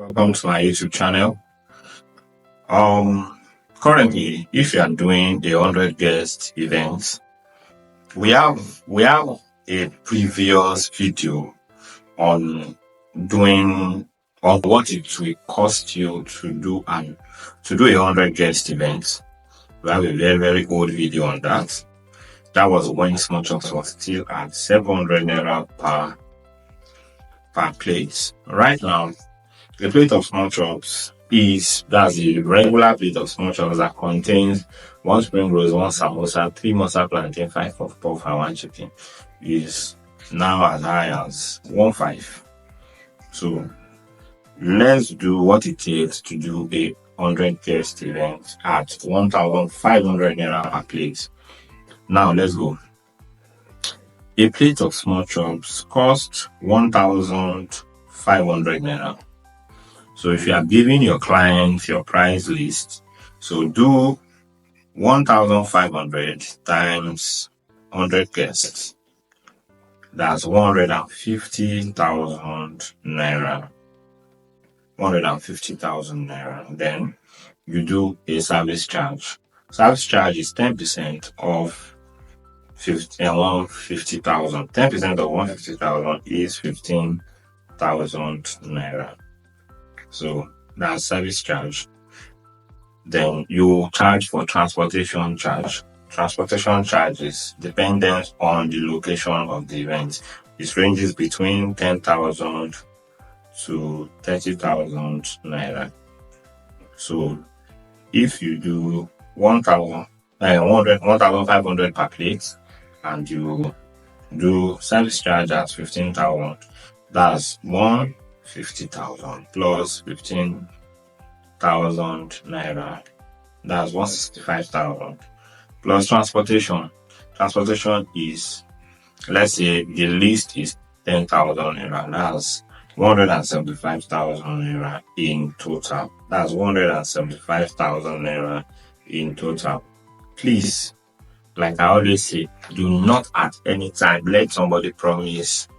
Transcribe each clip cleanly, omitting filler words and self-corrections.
Welcome to my YouTube channel. Currently, if you are doing the 100 guest event, we have a previous video on what it will cost you to do a 100 guest event. We have a very old video on that. That was when Small Chops was still at 700 naira per plate. Right now, the plate of Small Chops that's the regular plate of Small Chops that contains 1 spring rolls, 1 samosa, 3 masa plantain, 5 puff puff, and 1 chicken, is now as high as 1.5. So let's do what it takes to do a 100 guest event at 1,500 naira per plate. Now let's go. A plate of Small Chops costs 1,500 naira. So if you are giving your clients your price list, so do 1,500 times 100 guests. That's 150,000 naira. 150,000 naira. Then you do a service charge. Service charge is 10% of 150,000. 10% of 150,000 is 15,000 naira. So that's service charge. Then you charge for transportation charge. Transportation charge is dependent on the location of the event. It ranges between 10,000 to 30,000 naira. So if you do 1,500 per plate and you do service charge at 15,000, that's 150,000 plus 15,000 naira. That's 165,000 plus transportation. Transportation is, let's say the list is 10,000 naira. That's 175,000 naira in total. That's 175,000 naira in total. Please, like I always say, do not at any time let somebody promise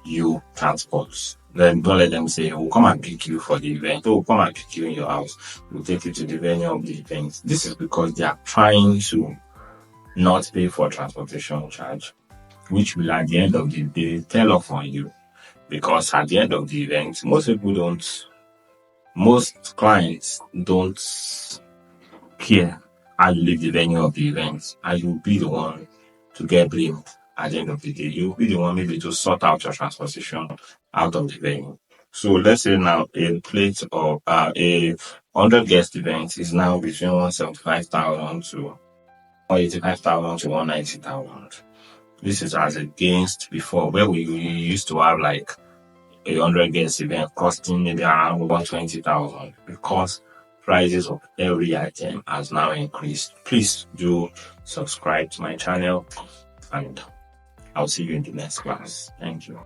you transport. Then don't let them say, we'll come and pick you for the event. We'll come and pick you in your house. We'll take you to the venue of the event. This is because they are trying to not pay for transportation charge, which will at the end of the day tell off on you. Because at the end of the event, most clients don't care how you leave the venue of the event, and you'll be the one to get blamed at the end of the day. You'll be the one maybe to sort out your transportation out of the venue. So let's say now a plate of a 100 guest event is now between 175,000 to 185,000 to 190,000. This is as against before, where we used to have like a 100 guest event costing maybe around 120,000, because prices of every item has now increased. Please do subscribe to my channel, and I'll see you in the next class. Thank you.